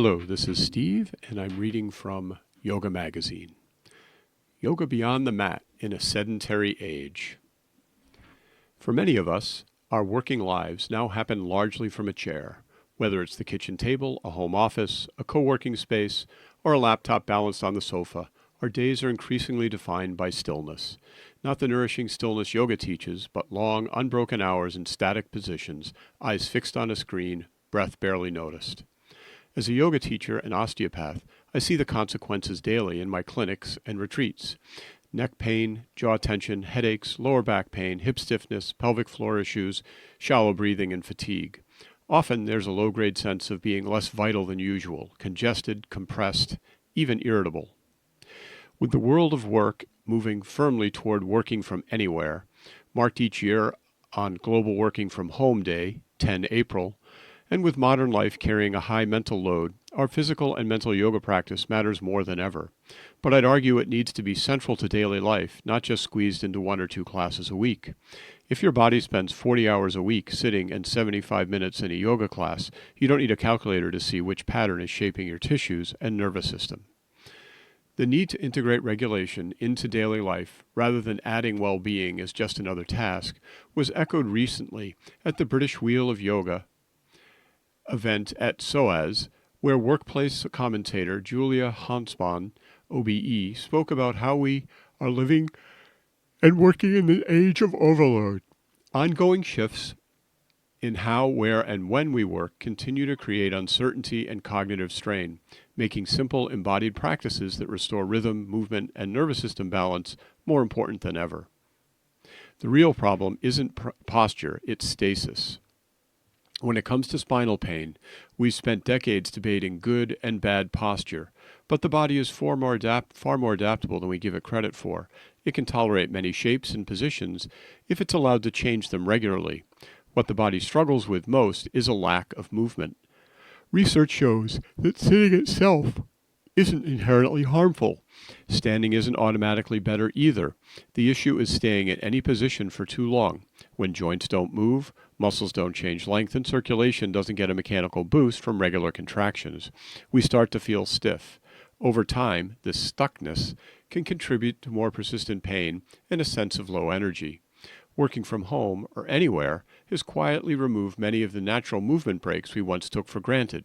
Hello, this is Steve, and I'm reading from Yoga Magazine. Yoga Beyond the Mat in a Sedentary Age. For many of us, our working lives now happen largely from a chair, whether it's the kitchen table, a home office, a co-working space, or a laptop balanced on the sofa. Our days are increasingly defined by stillness. Not the nourishing stillness yoga teaches, but long, unbroken hours in static positions, eyes fixed on a screen, breath barely noticed. As a yoga teacher and osteopath, I see the consequences daily in my clinics and retreats. Neck pain, jaw tension, headaches, lower back pain, hip stiffness, pelvic floor issues, shallow breathing, and fatigue. Often there's a low-grade sense of being less vital than usual, congested, compressed, even irritable. With the world of work moving firmly toward working from anywhere, marked each year on Global Working from Home Day, 10 April, and with modern life carrying a high mental load, our physical and mental yoga practice matters more than ever. But I'd argue it needs to be central to daily life, not just squeezed into 1 or 2 classes a week. If your body spends 40 hours a week sitting and 75 minutes in a yoga class, you don't need a calculator to see which pattern is shaping your tissues and nervous system. The need to integrate regulation into daily life, rather than adding well-being as just another task, was echoed recently at the British Wheel of Yoga event at SOAS, where workplace commentator Julia Hansbon, OBE, spoke about how we are living and working in the age of overload. Ongoing shifts in how, where, and when we work continue to create uncertainty and cognitive strain, making simple embodied practices that restore rhythm, movement, and nervous system balance more important than ever. The real problem isn't posture, it's stasis. When it comes to spinal pain, we've spent decades debating good and bad posture, but the body is far more adaptable than we give it credit for. It can tolerate many shapes and positions if it's allowed to change them regularly. What the body struggles with most is a lack of movement. Research shows that sitting itself isn't inherently harmful. Standing isn't automatically better either. The issue is staying in any position for too long. When joints don't move, muscles don't change length, and circulation doesn't get a mechanical boost from regular contractions, we start to feel stiff. Over time, this stuckness can contribute to more persistent pain and a sense of low energy. Working from home or anywhere has quietly removed many of the natural movement breaks we once took for granted.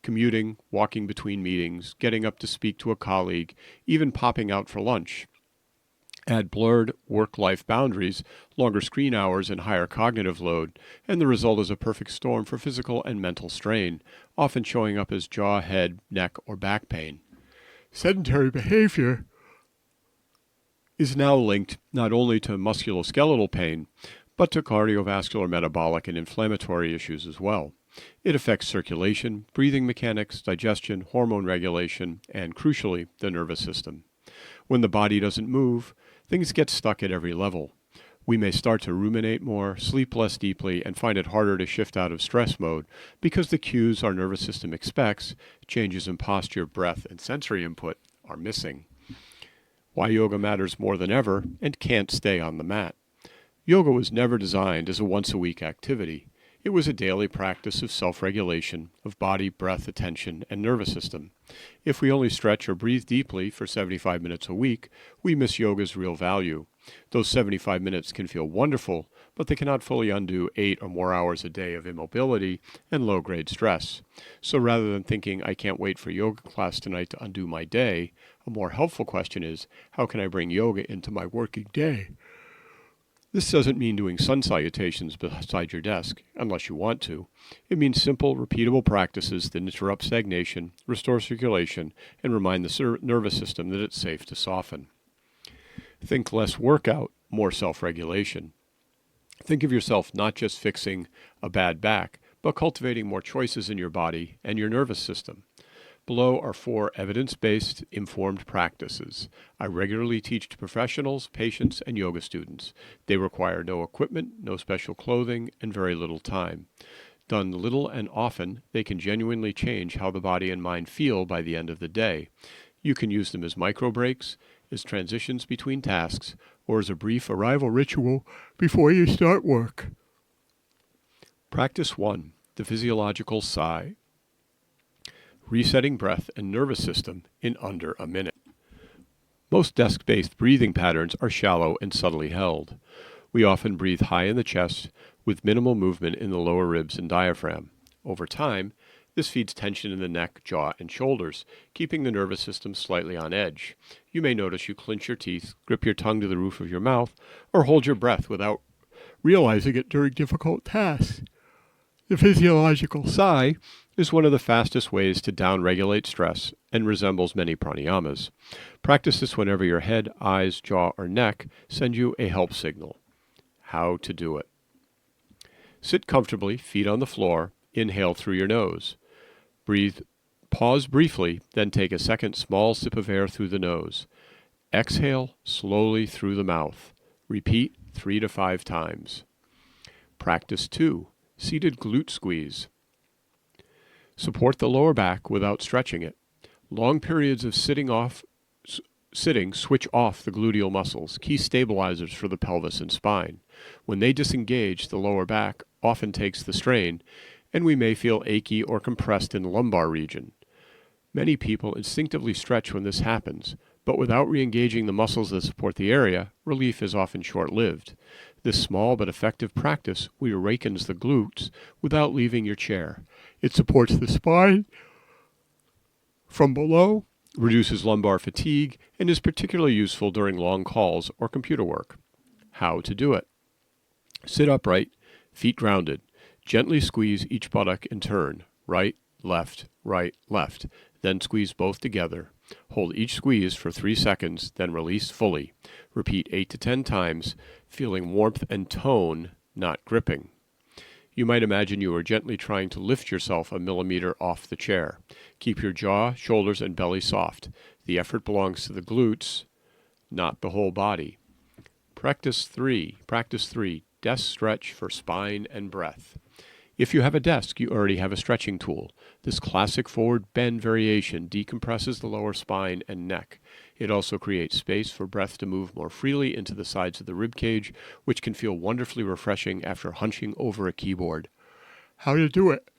Commuting, walking between meetings, getting up to speak to a colleague, even popping out for lunch. Add blurred work-life boundaries, longer screen hours, and higher cognitive load, and the result is a perfect storm for physical and mental strain, often showing up as jaw, head, neck, or back pain. Sedentary behavior is now linked not only to musculoskeletal pain, but to cardiovascular, metabolic, and inflammatory issues as well. It affects circulation, breathing mechanics, digestion, hormone regulation, and crucially, the nervous system. When the body doesn't move, things get stuck at every level. We may start to ruminate more, sleep less deeply, and find it harder to shift out of stress mode because the cues our nervous system expects, changes in posture, breath, and sensory input, are missing. Why yoga matters more than ever and can't stay on the mat. Yoga was never designed as a once-a-week activity. It was a daily practice of self-regulation, of body, breath, attention, and nervous system. If we only stretch or breathe deeply for 75 minutes a week, we miss yoga's real value. Those 75 minutes can feel wonderful, but they cannot fully undo 8 or more hours a day of immobility and low-grade stress. So rather than thinking, I can't wait for yoga class tonight to undo my day, a more helpful question is, how can I bring yoga into my working day? This doesn't mean doing sun salutations beside your desk, unless you want to. It means simple, repeatable practices that interrupt stagnation, restore circulation, and remind the nervous system that it's safe to soften. Think less workout, more self-regulation. Think of yourself not just fixing a bad back, but cultivating more choices in your body and your nervous system. Below are 4 evidence-based, informed practices I regularly teach to professionals, patients, and yoga students. They require no equipment, no special clothing, and very little time. Done little and often, they can genuinely change how the body and mind feel by the end of the day. You can use them as micro breaks, as transitions between tasks, or as a brief arrival ritual before you start work. Practice 1, the physiological sigh. resetting breath and nervous system in under a minute. Most desk-based breathing patterns are shallow and subtly held. We often breathe high in the chest with minimal movement in the lower ribs and diaphragm. Over time, this feeds tension in the neck, jaw, and shoulders, keeping the nervous system slightly on edge. You may notice you clench your teeth, grip your tongue to the roof of your mouth, or hold your breath without realizing it during difficult tasks. The physiological sigh is one of the fastest ways to downregulate stress and resembles many pranayamas. Practice this whenever your head, eyes, jaw, or neck send you a help signal. How to do it. Sit comfortably, feet on the floor. Inhale through your nose. Pause briefly, then take a second small sip of air through the nose. Exhale slowly through the mouth. Repeat 3 to 5 times. Practice 2. Seated glute squeeze. Support the lower back without stretching it. Long periods of sitting switch off the gluteal muscles, key stabilizers for the pelvis and spine. When they disengage, the lower back often takes the strain, and we may feel achy or compressed in the lumbar region. Many people instinctively stretch when this happens, but without re-engaging the muscles that support the area, relief is often short-lived. This small but effective practice reawakens the glutes without leaving your chair. It supports the spine from below, reduces lumbar fatigue, and is particularly useful during long calls or computer work. How to do it. Sit upright, feet grounded. Gently squeeze each buttock in turn, right, left, then squeeze both together. Hold each squeeze for 3 seconds, then release fully. Repeat 8 to 10 times, feeling warmth and tone, not gripping. You might imagine you are gently trying to lift yourself a millimeter off the chair. Keep your jaw, shoulders, and belly soft. The effort belongs to the glutes, not the whole body. Practice 3. Desk stretch for spine and breath. If you have a desk, you already have a stretching tool. This classic forward bend variation decompresses the lower spine and neck. It also creates space for breath to move more freely into the sides of the rib cage, which can feel wonderfully refreshing after hunching over a keyboard. How to do it?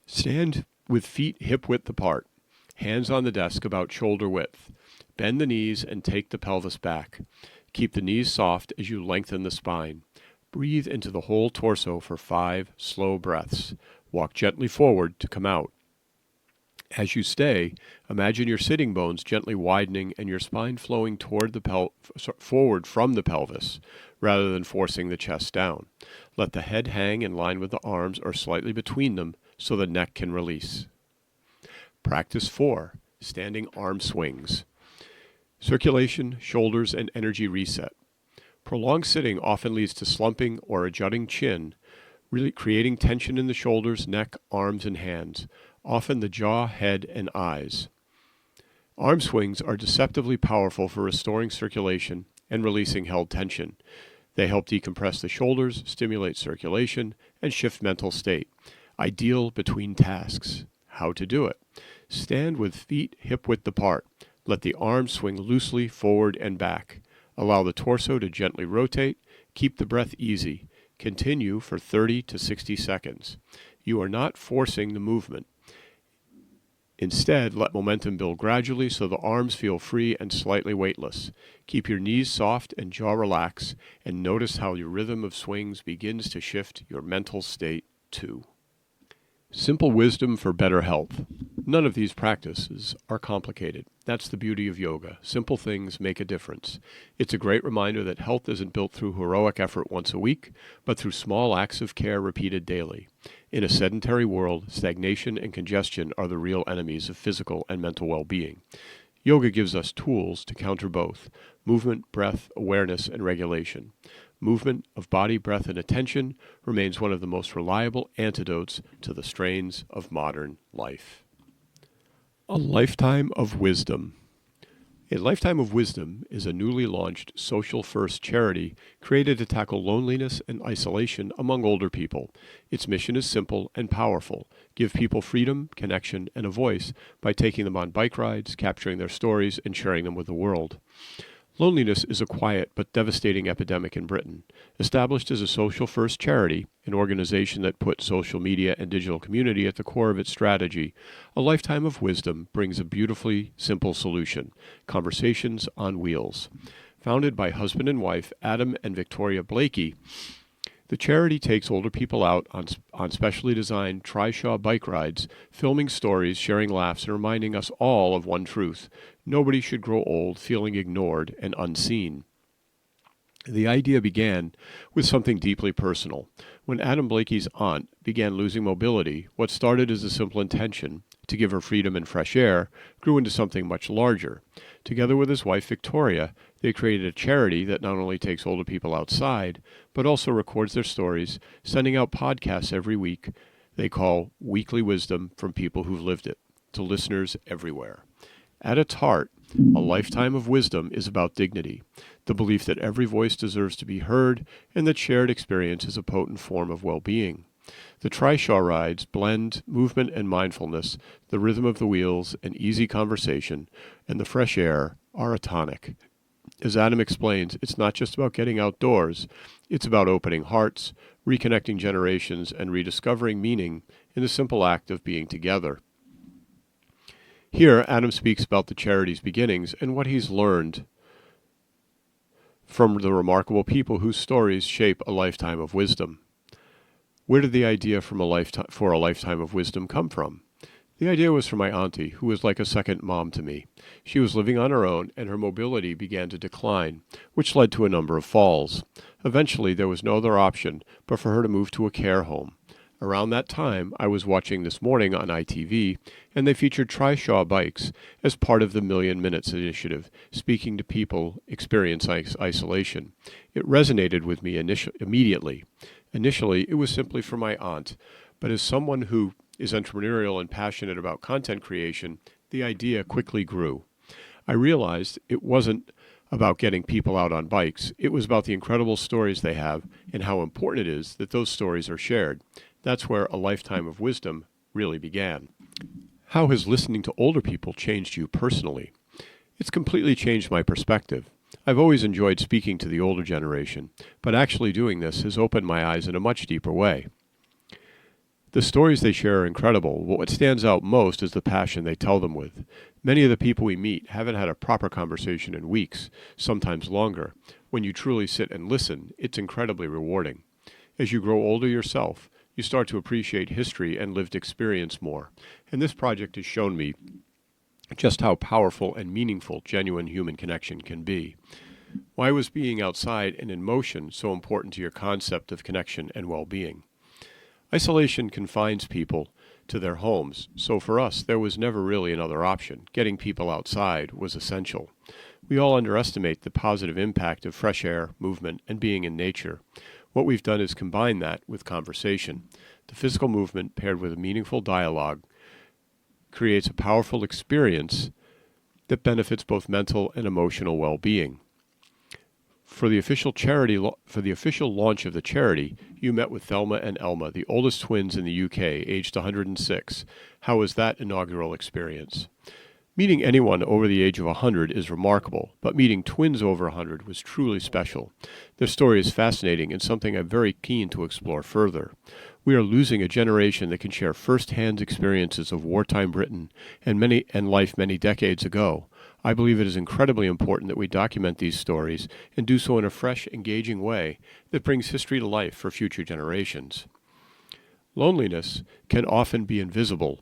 Stand with feet hip-width apart, hands on the desk about shoulder width. Bend the knees and take the pelvis back. Keep the knees soft as you lengthen the spine. Breathe into the whole torso for 5 slow breaths. Walk gently forward to come out. As you stay, imagine your sitting bones gently widening and your spine flowing forward from the pelvis, rather than forcing the chest down. Let the head hang in line with the arms or slightly between them so the neck can release. Practice 4. Standing arm swings. Circulation, shoulders, and energy reset. Prolonged sitting often leads to slumping or a jutting chin, really creating tension in the shoulders, neck, arms, and hands, often the jaw, head, and eyes. Arm swings are deceptively powerful for restoring circulation and releasing held tension. They help decompress the shoulders, stimulate circulation, and shift mental state. Ideal between tasks. How to do it. Stand with feet hip-width apart. Let the arms swing loosely forward and back. Allow the torso to gently rotate. Keep the breath easy. Continue for 30 to 60 seconds. You are not forcing the movement. Instead, let momentum build gradually so the arms feel free and slightly weightless. Keep your knees soft and jaw relaxed, and notice how your rhythm of swings begins to shift your mental state too. Simple wisdom for better health. None of these practices are complicated. That's the beauty of yoga. Simple things make a difference. It's a great reminder that health isn't built through heroic effort once a week, but through small acts of care repeated daily. In a sedentary world, stagnation and congestion are the real enemies of physical and mental well-being. Yoga gives us tools to counter both: movement, breath, awareness, and regulation. Movement of body, breath, and attention remains one of the most reliable antidotes to the strains of modern life. A Lifetime of Wisdom. A Lifetime of Wisdom is a newly launched social-first charity created to tackle loneliness and isolation among older people. Its mission is simple and powerful: give people freedom, connection, and a voice by taking them on bike rides, capturing their stories, and sharing them with the world. Loneliness is a quiet but devastating epidemic in Britain. Established as a social-first charity, an organization that put social media and digital community at the core of its strategy, A Lifetime of Wisdom brings a beautifully simple solution: conversations on wheels. Founded by husband and wife Adam and Victoria Blakey, the charity takes older people out on specially designed trishaw bike rides, filming stories, sharing laughs, and reminding us all of one truth: nobody should grow old feeling ignored and unseen. The idea began with something deeply personal. When Adam Blakey's aunt began losing mobility, what started as a simple intention to give her freedom and fresh air grew into something much larger. Together with his wife Victoria, they created a charity that not only takes older people outside, but also records their stories, sending out podcasts every week they call Weekly Wisdom from People Who've Lived It, to listeners everywhere. At its heart, A Lifetime of Wisdom is about dignity, the belief that every voice deserves to be heard and that shared experience is a potent form of well-being. The trishaw rides blend movement and mindfulness, the rhythm of the wheels, an easy conversation, and the fresh air are a tonic. As Adam explains, it's not just about getting outdoors, it's about opening hearts, reconnecting generations, and rediscovering meaning in the simple act of being together. Here, Adam speaks about the charity's beginnings and what he's learned from the remarkable people whose stories shape a lifetime of wisdom. Where did the idea for a lifetime of wisdom come from? The idea was from my auntie, who was like a second mom to me. She was living on her own, and her mobility began to decline, which led to a number of falls. Eventually, there was no other option but for her to move to a care home. Around that time, I was watching This Morning on ITV, and they featured trishaw bikes as part of the Million Minutes initiative, speaking to people experiencing isolation. It resonated with me immediately. Initially, it was simply for my aunt, but as someone who is entrepreneurial and passionate about content creation, the idea quickly grew. I realized it wasn't about getting people out on bikes. It was about the incredible stories they have and how important it is that those stories are shared. That's where A Lifetime of Wisdom really began. How has listening to older people changed you personally? It's completely changed my perspective. I've always enjoyed speaking to the older generation, but actually doing this has opened my eyes in a much deeper way. The stories they share are incredible, but what stands out most is the passion they tell them with. Many of the people we meet haven't had a proper conversation in weeks, sometimes longer. When you truly sit and listen, it's incredibly rewarding. As you grow older yourself, you start to appreciate history and lived experience more, and this project has shown me just how powerful and meaningful genuine human connection can be. Why was being outside and in motion so important to your concept of connection and well-being? Isolation confines people to their homes, so for us there was never really another option. Getting people outside was essential. We all underestimate the positive impact of fresh air, movement, and being in nature. What we've done is combine that with conversation. The physical movement paired with a meaningful dialogue creates a powerful experience that benefits both mental and emotional well-being. For the official launch of the charity, you met with Thelma and Elma, the oldest twins in the UK, aged 106. How was that inaugural experience? Meeting anyone over the age of 100 is remarkable, but meeting twins over 100 was truly special. Their story is fascinating and something I'm very keen to explore further. We are losing a generation that can share first-hand experiences of wartime Britain and life many decades ago. I believe it is incredibly important that we document these stories and do so in a fresh, engaging way that brings history to life for future generations. Loneliness can often be invisible.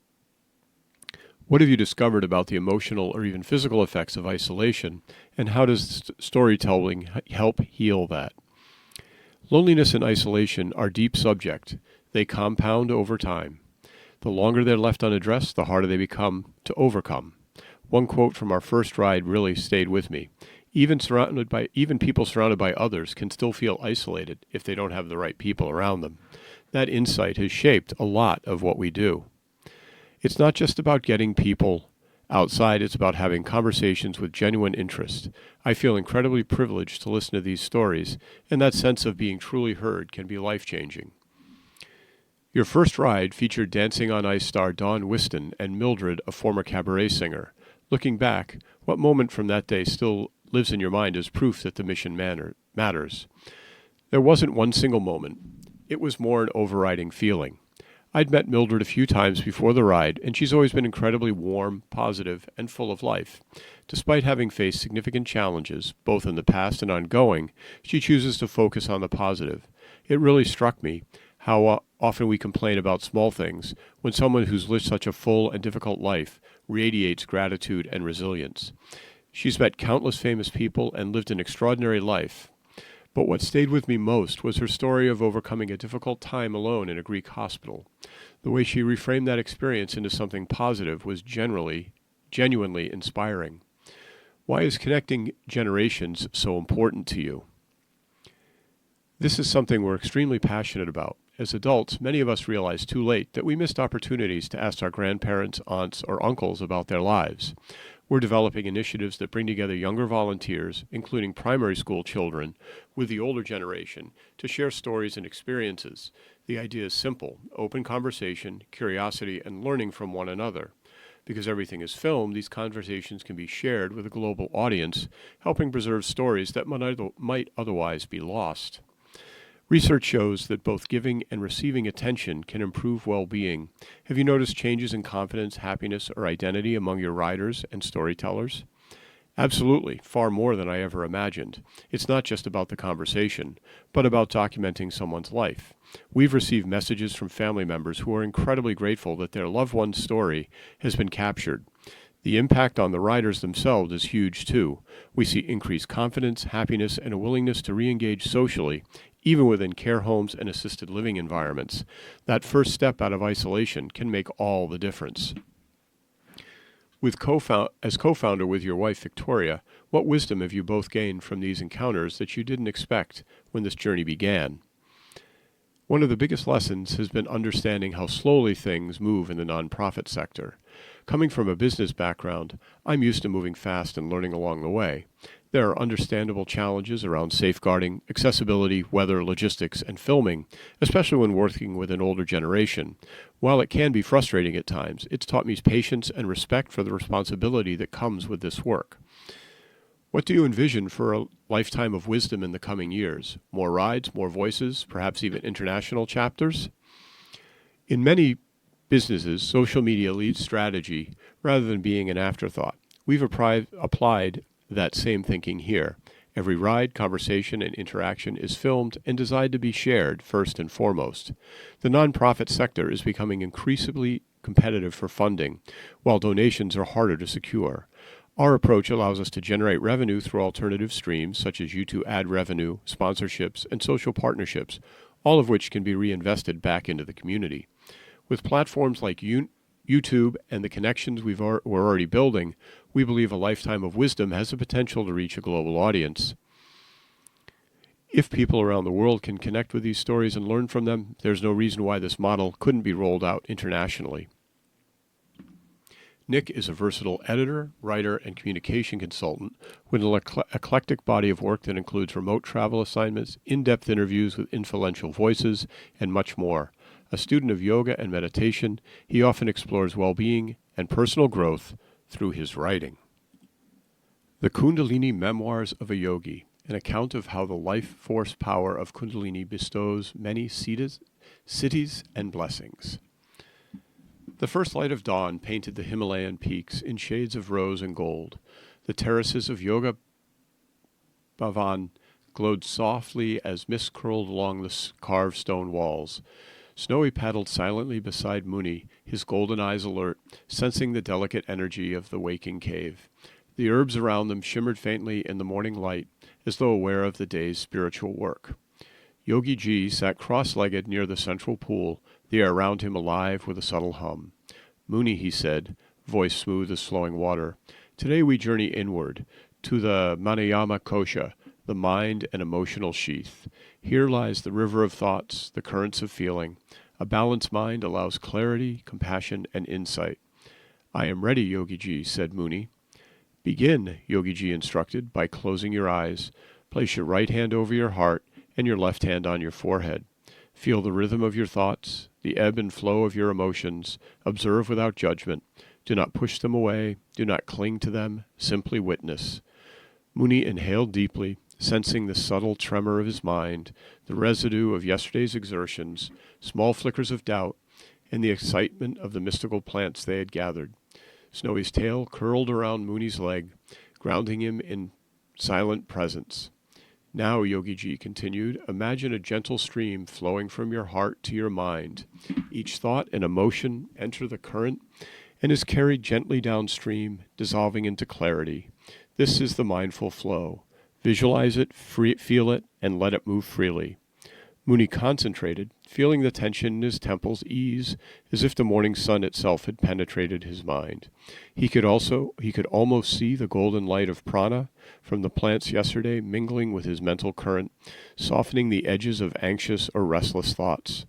What have you discovered about the emotional or even physical effects of isolation, and how does storytelling help heal that? Loneliness and isolation are deep subjects. They compound over time. The longer they're left unaddressed, the harder they become to overcome. One quote from our first ride really stayed with me. Even people surrounded by others can still feel isolated if they don't have the right people around them. That insight has shaped a lot of what we do. It's not just about getting people outside, it's about having conversations with genuine interest. I feel incredibly privileged to listen to these stories, and that sense of being truly heard can be life-changing. Your first ride featured Dancing on Ice star Dawn Whiston and Mildred, a former cabaret singer. Looking back, what moment from that day still lives in your mind as proof that the mission matters. There wasn't one single moment. It was more an overriding feeling. I'd met Mildred a few times before the ride, and she's always been incredibly warm, positive, and full of life. Despite having faced significant challenges, both in the past and ongoing, she chooses to focus on the positive. It really struck me how often we complain about small things when someone who's lived such a full and difficult life radiates gratitude and resilience. She's met countless famous people and lived an extraordinary life. But what stayed with me most was her story of overcoming a difficult time alone in a Greek hospital. The way she reframed that experience into something positive was genuinely inspiring. Why is connecting generations so important to you? This is something we're extremely passionate about. As adults, many of us realize too late that we missed opportunities to ask our grandparents, aunts, or uncles about their lives. We're developing initiatives that bring together younger volunteers, including primary school children, with the older generation to share stories and experiences. The idea is simple: open conversation, curiosity, and learning from one another. Because everything is filmed, these conversations can be shared with a global audience, helping preserve stories that might otherwise be lost. Research shows that both giving and receiving attention can improve well-being. Have you noticed changes in confidence, happiness, or identity among your riders and storytellers? Absolutely, far more than I ever imagined. It's not just about the conversation, but about documenting someone's life. We've received messages from family members who are incredibly grateful that their loved one's story has been captured. The impact on the riders themselves is huge too. We see increased confidence, happiness, and a willingness to re-engage socially, even within care homes and assisted living environments. That first step out of isolation can make all the difference. As co-founder with your wife, Victoria, what wisdom have you both gained from these encounters that you didn't expect when this journey began? One of the biggest lessons has been understanding how slowly things move in the nonprofit sector. Coming from a business background, I'm used to moving fast and learning along the way. There are understandable challenges around safeguarding, accessibility, weather, logistics, and filming, especially when working with an older generation. While it can be frustrating at times, it's taught me patience and respect for the responsibility that comes with this work. What do you envision for a lifetime of wisdom in the coming years? More rides, more voices, perhaps even international chapters? In many businesses, social media leads strategy rather than being an afterthought. We've applied that same thinking here. Every ride, conversation, and interaction is filmed and designed to be shared first and foremost. The nonprofit sector is becoming increasingly competitive for funding, while donations are harder to secure. Our approach allows us to generate revenue through alternative streams such as YouTube ad revenue, sponsorships, and social partnerships, all of which can be reinvested back into the community. With platforms like YouTube and the connections we're already building, we believe a lifetime of wisdom has the potential to reach a global audience. If people around the world can connect with these stories and learn from them, there's no reason why this model couldn't be rolled out internationally. Nick is a versatile editor, writer, and communication consultant with an eclectic body of work that includes remote travel assignments, in-depth interviews with influential voices, and much more. A student of yoga and meditation, he often explores well-being and personal growth through his writing. The Kundalini Memoirs of a Yogi, an account of how the life force power of Kundalini bestows many cities and blessings. The first light of dawn painted the Himalayan peaks in shades of rose and gold. The terraces of Yoga Bhavan glowed softly as mist curled along the carved stone walls. Snowy paddled silently beside Muni, his golden eyes alert, sensing the delicate energy of the waking cave. The herbs around them shimmered faintly in the morning light, as though aware of the day's spiritual work. Yogi Ji sat cross-legged near the central pool, the air around him alive with a subtle hum. Muni, he said, voice smooth as flowing water, today we journey inward, to the Manayama Kosha, the mind and emotional sheath. Here lies the river of thoughts, the currents of feeling. A balanced mind allows clarity, compassion, and insight. I am ready, Yogi Ji, said Muni. Begin, Yogi Ji instructed, by closing your eyes. Place your right hand over your heart and your left hand on your forehead. Feel the rhythm of your thoughts, the ebb and flow of your emotions. Observe without judgment. Do not push them away. Do not cling to them. Simply witness. Muni inhaled deeply, sensing the subtle tremor of his mind, the residue of yesterday's exertions, small flickers of doubt, and the excitement of the mystical plants they had gathered. Snowy's tail curled around Muni's leg, grounding him in silent presence. Now, Yogiji continued, imagine a gentle stream flowing from your heart to your mind. Each thought and emotion enter the current and is carried gently downstream, dissolving into clarity. This is the mindful flow. Visualize it, feel it, and let it move freely. Muni concentrated, feeling the tension in his temples ease, as if the morning sun itself had penetrated his mind. He could almost see the golden light of prana from the plants yesterday mingling with his mental current, softening the edges of anxious or restless thoughts.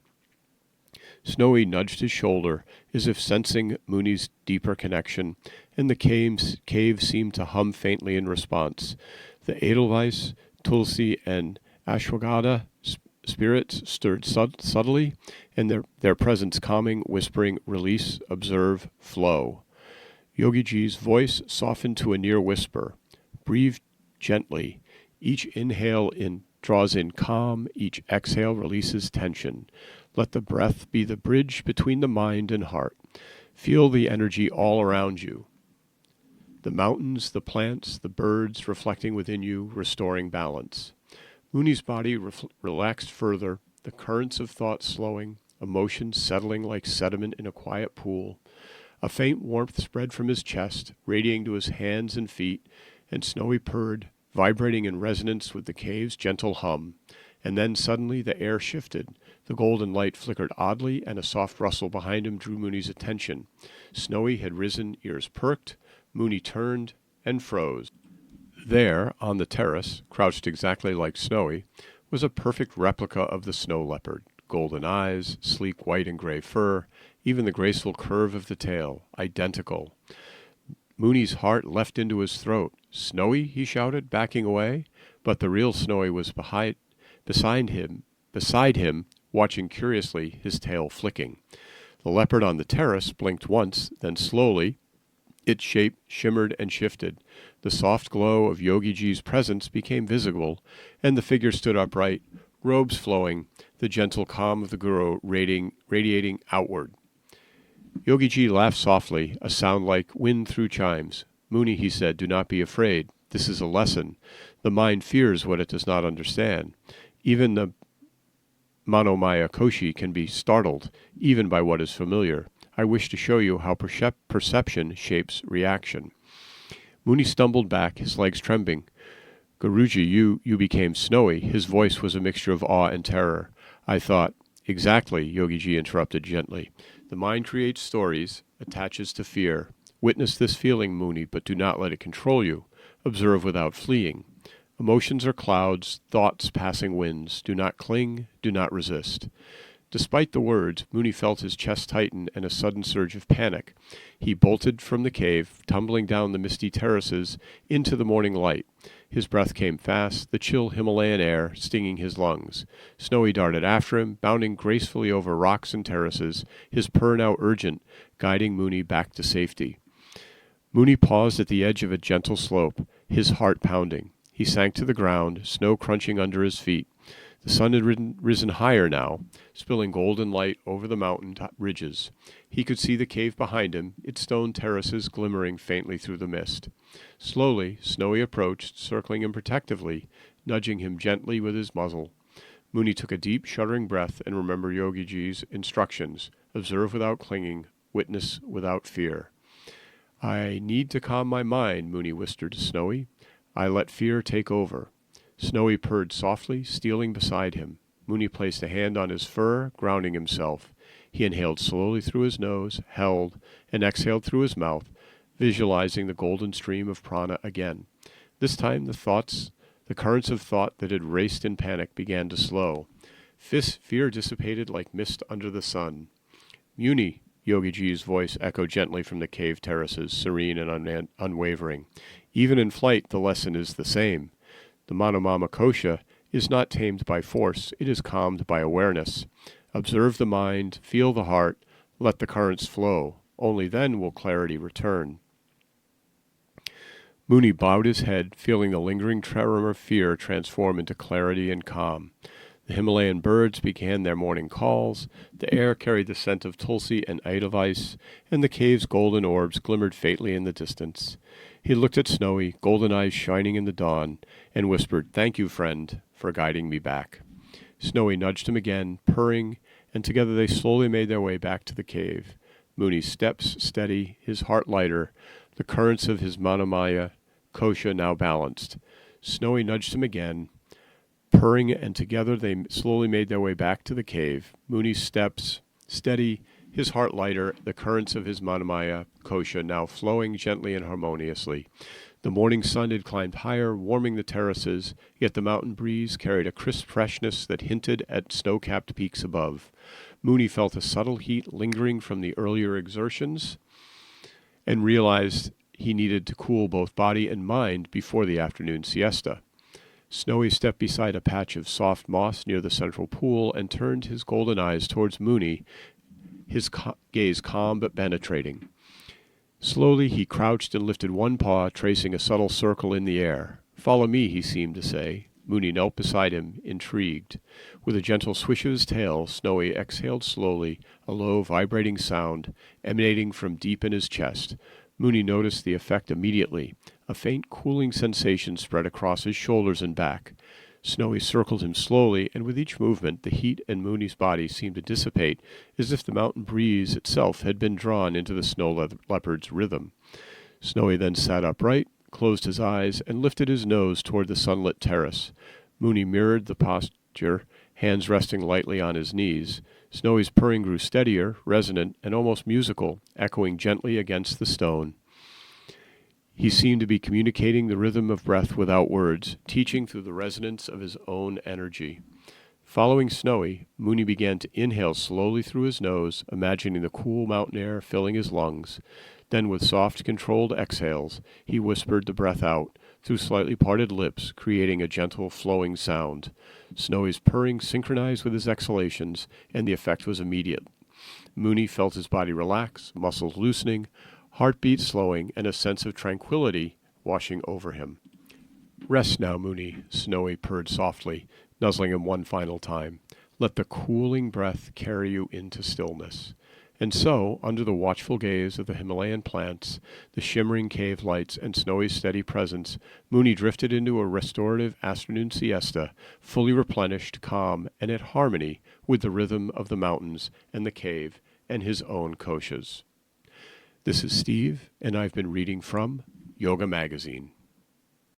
Snowy nudged his shoulder, as if sensing Muni's deeper connection, and the cave seemed to hum faintly in response. The Edelweiss, Tulsi, and Ashwagandha spirits stirred subtly, and their presence calming, whispering, release, observe, flow. Yogiji's voice softened to a near whisper. Breathe gently. Each inhale draws in calm, each exhale releases tension. Let the breath be the bridge between the mind and heart. Feel the energy all around you. The mountains, the plants, the birds reflecting within you, restoring balance. Muni's body relaxed further, the currents of thought slowing, emotions settling like sediment in a quiet pool. A faint warmth spread from his chest, radiating to his hands and feet, and Snowy purred, vibrating in resonance with the cave's gentle hum. And then suddenly the air shifted. The golden light flickered oddly, and a soft rustle behind him drew Muni's attention. Snowy had risen, ears perked. Muni turned and froze. There, on the terrace, crouched exactly like Snowy, was a perfect replica of the snow leopard. Golden eyes, sleek white and gray fur, even the graceful curve of the tail, identical. Muni's heart leapt into his throat. Snowy, he shouted, backing away. But the real Snowy was beside him, watching curiously, his tail flicking. The leopard on the terrace blinked once, then slowly, its shape shimmered and shifted. The soft glow of Yogiji's presence became visible, and the figure stood upright, robes flowing, the gentle calm of the guru radiating outward. Yogiji laughed softly, a sound like wind through chimes. Muni, he said, do not be afraid. This is a lesson. The mind fears what it does not understand. Even the Manomaya Koshi can be startled, even by what is familiar. I wish to show you how perception shapes reaction. Muni stumbled back, his legs trembling. Guruji, you became Snowy. His voice was a mixture of awe and terror. I thought, exactly, Yogiji interrupted gently. The mind creates stories, attaches to fear. Witness this feeling, Muni, but do not let it control you. Observe without fleeing. Emotions are clouds, thoughts passing winds. Do not cling, do not resist. Despite the words, Muni felt his chest tighten and a sudden surge of panic. He bolted from the cave, tumbling down the misty terraces into the morning light. His breath came fast, the chill Himalayan air stinging his lungs. Snowy darted after him, bounding gracefully over rocks and terraces, his purr now urgent, guiding Muni back to safety. Muni paused at the edge of a gentle slope, his heart pounding. He sank to the ground, snow crunching under his feet. The sun had risen higher now, spilling golden light over the mountain ridges. He could see the cave behind him, its stone terraces glimmering faintly through the mist. Slowly, Snowy approached, circling him protectively, nudging him gently with his muzzle. Muni took a deep, shuddering breath and remembered Yogiji's instructions. Observe without clinging, witness without fear. I need to calm my mind, Muni whispered to Snowy. I let fear take over. Snowy purred softly, stealing beside him. Muni placed a hand on his fur, grounding himself. He inhaled slowly through his nose, held, and exhaled through his mouth, visualizing the golden stream of prana again. This time the currents of thought that had raced in panic began to slow. Fear dissipated like mist under the sun. Muni, Yogiji's voice echoed gently from the cave terraces, serene and unwavering. Even in flight, the lesson is the same. The Manomama Kosha is not tamed by force, it is calmed by awareness. Observe the mind, feel the heart, let the currents flow. Only then will clarity return. Mooney bowed his head, feeling the lingering tremor of fear transform into clarity and calm. The Himalayan birds began their morning calls, the air carried the scent of tulsi and edelweiss, and the cave's golden orbs glimmered faintly in the distance. He looked at Snowy, golden eyes shining in the dawn, and whispered, "Thank you, friend, for guiding me back." Snowy nudged him again, purring, and together they slowly made their way back to the cave. Mooney's steps steady, his heart lighter, the currents of his Manomaya kosha now balanced. Snowy nudged him again, purring, and together they slowly made their way back to the cave. Mooney's steps steady, his heart lighter, the currents of his Manomaya kosha now flowing gently and harmoniously. The morning sun had climbed higher, warming the terraces, yet the mountain breeze carried a crisp freshness that hinted at snow-capped peaks above. Mooney felt a subtle heat lingering from the earlier exertions and realized he needed to cool both body and mind before the afternoon siesta. Snowy stepped beside a patch of soft moss near the central pool and turned his golden eyes towards Mooney, his gaze calm but penetrating. Slowly he crouched and lifted one paw, tracing a subtle circle in the air. "Follow me," he seemed to say. Mooney knelt beside him, intrigued. With a gentle swish of his tail, Snowy exhaled slowly, a low, vibrating sound emanating from deep in his chest. Mooney noticed the effect immediately. A faint cooling sensation spread across his shoulders and back. Snowy circled him slowly, and with each movement the heat in Mooney's body seemed to dissipate, as if the mountain breeze itself had been drawn into the snow leopard's rhythm. Snowy then sat upright, closed his eyes, and lifted his nose toward the sunlit terrace. Mooney mirrored the posture, hands resting lightly on his knees. Snowy's purring grew steadier, resonant, and almost musical, echoing gently against the stone. He seemed to be communicating the rhythm of breath without words, teaching through the resonance of his own energy. Following Snowy, Mooney began to inhale slowly through his nose, imagining the cool mountain air filling his lungs. Then, with soft, controlled exhales, he whispered the breath out through slightly parted lips, creating a gentle, flowing sound. Snowy's purring synchronized with his exhalations, and the effect was immediate. Mooney felt his body relax, muscles loosening, heartbeat slowing, and a sense of tranquility washing over him. "Rest now, Mooney," Snowy purred softly, nuzzling him one final time. "Let the cooling breath carry you into stillness." And so, under the watchful gaze of the Himalayan plants, the shimmering cave lights, and Snowy's steady presence, Mooney drifted into a restorative afternoon siesta, fully replenished, calm, and at harmony with the rhythm of the mountains and the cave and his own koshas. This is Steve, and I've been reading from Yoga Magazine.